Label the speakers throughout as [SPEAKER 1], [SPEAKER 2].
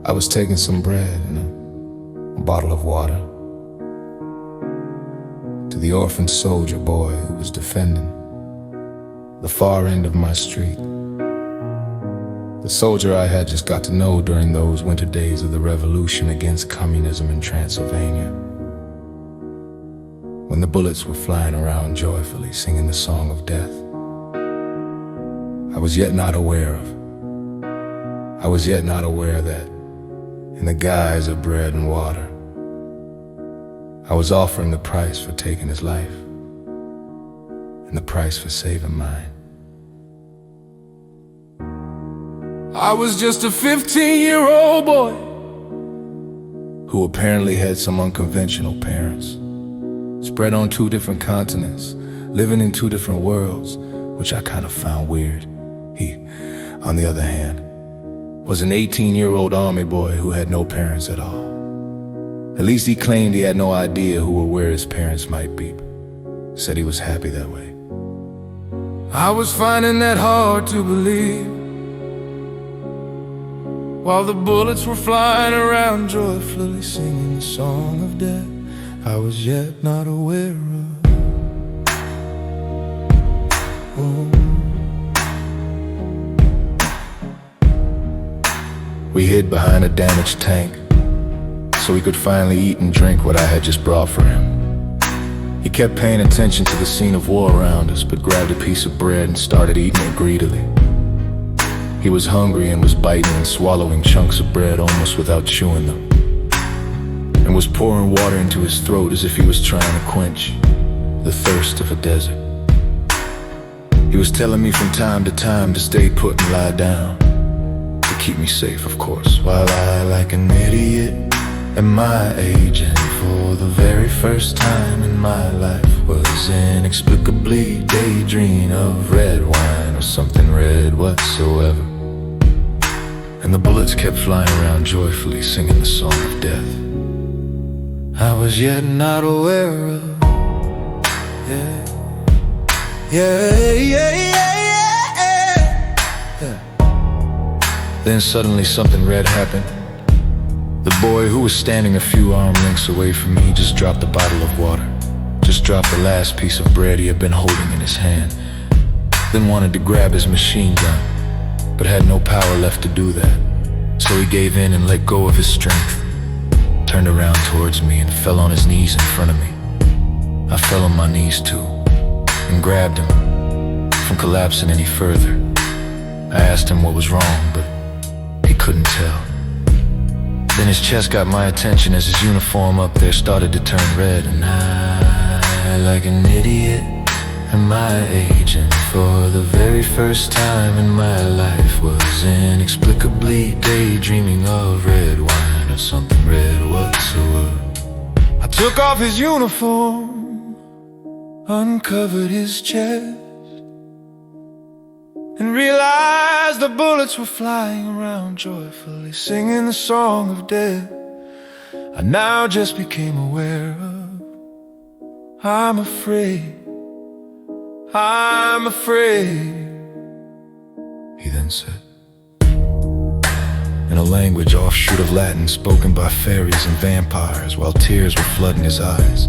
[SPEAKER 1] I was taking some bread and a bottle of water to the orphan soldier boy who was defending the far end of my street. The soldier I had just got to know during those winter days of the revolution against communism in Transylvania, when the bullets were flying around joyfully singing the song of death. I was yet not aware that in the guise of bread and water, I was offering the price for taking his life and the price for saving mine. I was just a 15-year-old boy who apparently had some unconventional parents, spread on 2 different continents, living in 2 different worlds, which I kind of found weird. He, on the other hand, was an 18-year-old army boy who had no parents at all. At least he claimed he had no idea who or where his parents might be. Said he was happy that way. I was finding that hard to believe, while the bullets were flying around joyfully singing the song of death I was yet not aware of. Oh. We hid behind a damaged tank so we could finally eat and drink what I had just brought for him. He kept paying attention to the scene of war around us, but grabbed a piece of bread and started eating it greedily. He was hungry and was biting and swallowing chunks of bread almost without chewing them, and was pouring water into his throat as if he was trying to quench the thirst of a desert. He was telling me from time to time to stay put and lie down, to keep me safe, of course, while I, like an idiot at my age and for the very first time in my life, was inexplicably daydreaming of red wine or something red whatsoever. And the bullets kept flying around joyfully singing the song of death I was yet not aware of. Yeah, yeah, yeah, yeah. Then suddenly something red happened. The boy who was standing a few arm lengths away from me just dropped a bottle of water, just dropped the last piece of bread he had been holding in his hand, then wanted to grab his machine gun, but had no power left to do that. So he gave in and let go of his strength, turned around towards me and fell on his knees in front of me. I fell on my knees too and grabbed him from collapsing any further. I asked him what was wrong, but he couldn't tell. Then his chest got my attention as his uniform up there started to turn red, and I, like an idiot at my age and for the very first time in my life, was inexplicably daydreaming of red wine or something red whatsoever. I took off his uniform, uncovered his chest, and realized the bullets were flying around joyfully singing the song of death I now just became aware of. I'm afraid, I'm afraid, he then said, in a language offshoot of Latin spoken by fairies and vampires while tears were flooding his eyes.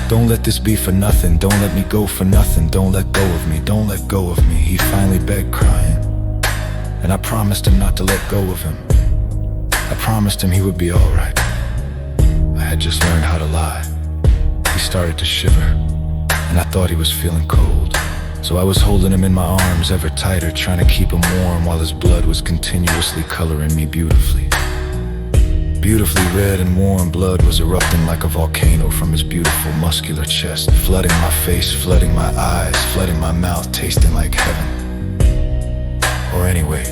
[SPEAKER 1] Don't let this be for nothing, don't let me go for nothing, don't let go of me, don't let go of me, he finally begged crying. And I promised him not to let go of him. I promised him he would be alright. I had just learned how to lie. He started to shiver, and I thought he was feeling cold. So I was holding him in my arms ever tighter, trying to keep him warm while his blood was continuously coloring me beautifully. Beautifully red and warm blood was erupting like a volcano from his beautiful muscular chest, flooding my face, flooding my eyes, flooding my mouth, tasting like heaven. Or anyway,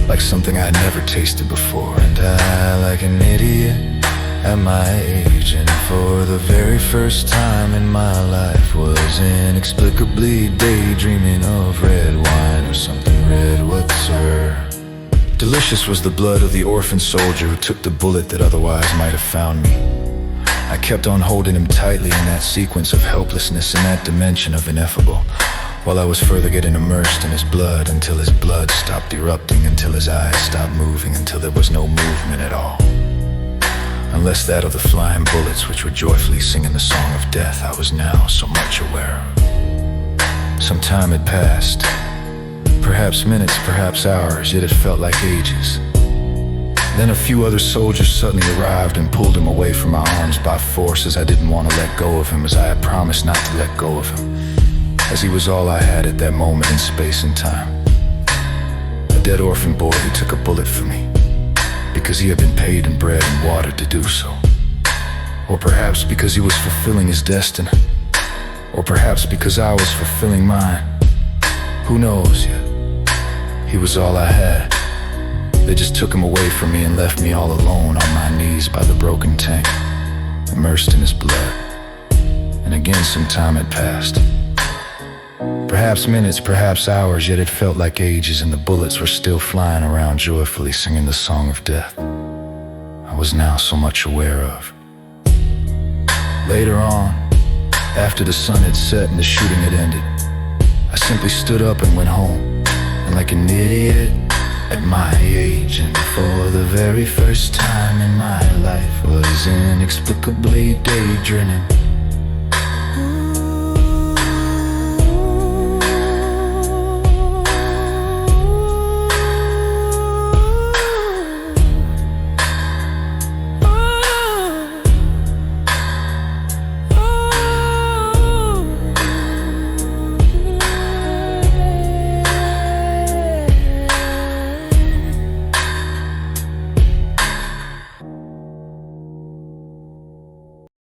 [SPEAKER 1] like something I had never tasted before. And I, like an idiot at my age and for the very first time in my life, was inexplicably daydreaming of red wine or something red whatsoever. Delicious was the blood of the orphan soldier who took the bullet that otherwise might have found me. I kept on holding him tightly in that sequence of helplessness, in that dimension of ineffable. while I was further getting immersed in his blood, until his blood stopped erupting, until his eyes stopped moving, until there was no movement at all. Unless that of the flying bullets which were joyfully singing the song of death I was now so much aware of. Some time had passed, perhaps minutes, perhaps hours, yet it felt like ages. Then a few other soldiers suddenly arrived and pulled him away from my arms by force, as I didn't want to let go of him, as I had promised not to let go of him, as he was all I had at that moment in space and time. A dead orphan boy who took a bullet for me, because he had been paid in bread and water to do so. Or perhaps because he was fulfilling his destiny. Or perhaps because I was fulfilling mine. Who knows yet? He was all I had. They just took him away from me and left me all alone on my knees by the broken tank, immersed in his blood. And again some time had passed. Perhaps minutes, perhaps hours, yet it felt like ages, and the bullets were still flying around joyfully singing the song of death I was now so much aware of. Later on, after the sun had set and the shooting had ended, I simply stood up and went home, and like an idiot at my age, and for the very first time in my life, was inexplicably daydreaming